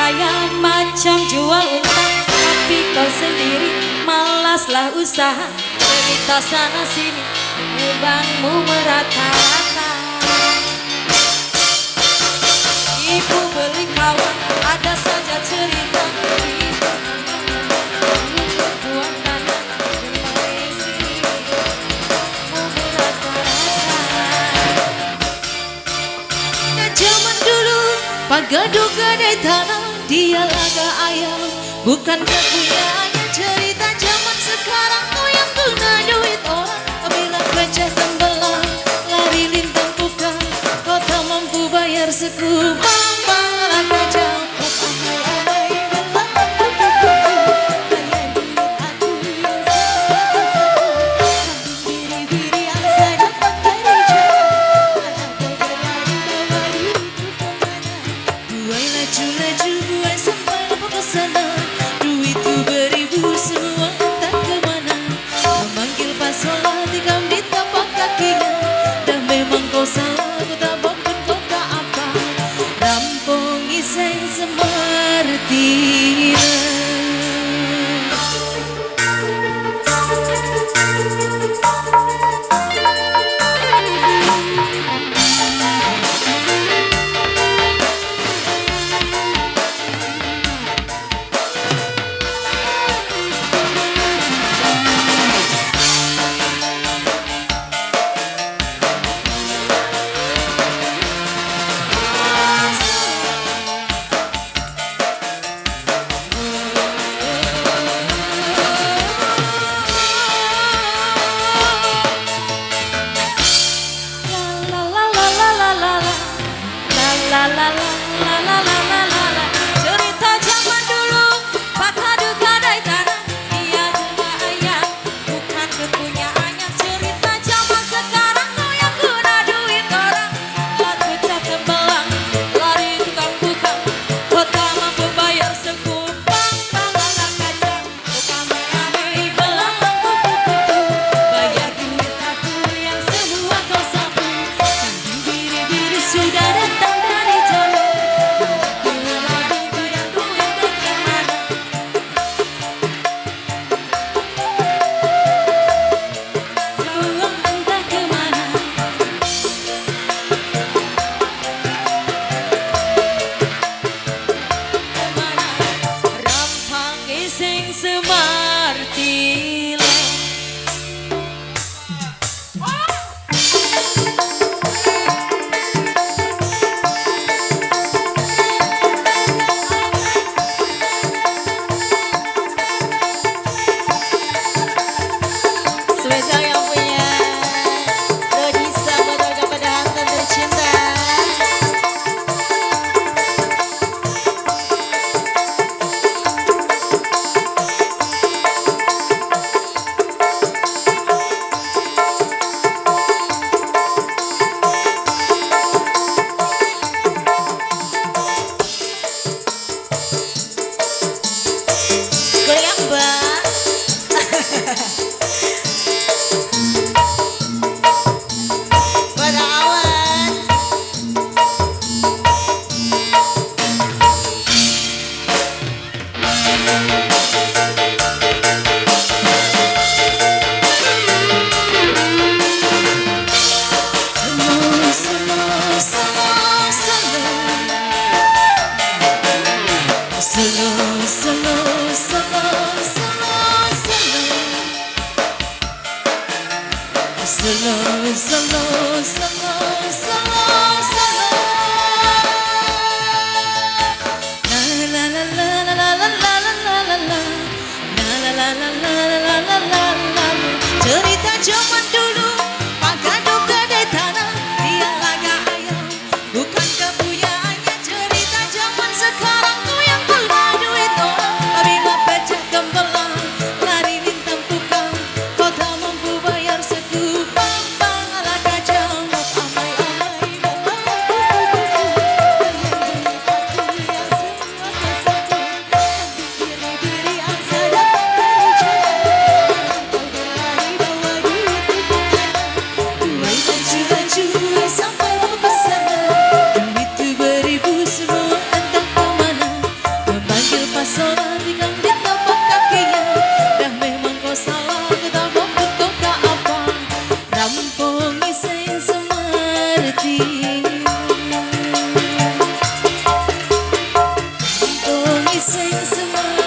kaya macam jual unta, tapi kau sendiri malaslah usaha. Cerita sana sini, bangmu merata-rata. Ibu beli kawan, ada saja cerita. Buat tanah, zaman dulu pagadu gadai tanah, dia laga ayam bukan kepunyanya. Cerita zaman sekarang kau yang guna duit orang, bila pecah tembelang lari lintang bukan, kau tak mampu bayar sekupang malah kacau. Duitku beribu semua entah kemana, memanggil pasola tikam di tapak kakinya. Dan memang kau salah, ku tak bohong kau tak apa, rampungi seng semertina. Cerita zaman dulu pagadu gadai tanah, dia juga ayam bukan kepunyaannya. Cerita zaman sekarang kau yang guna duit orang, lalu pecah tembelang lari tukang bukan, kau tak mampu bayar sekupang malah kacang. Tukang mengambil belang kupu-kupu, bayar duit aku yang semua kau sapu. Biri-biri sudah datang dari jauh, sing semartile. Spesial yang punya Rodisa buat warga Padang tercinta. Goyang Mbak. Pada awan. Cerita zaman dulu pagadu gadai tanah, dia laga ayam bukan kepunyaannya. Cerita zaman sekarang kau yang guna duit orang, bila pecah tembelang lari lintang tukang, kau tak mampu bayar sekupang malah kacau. Biri-biri yang sadar dari jauh, sing semua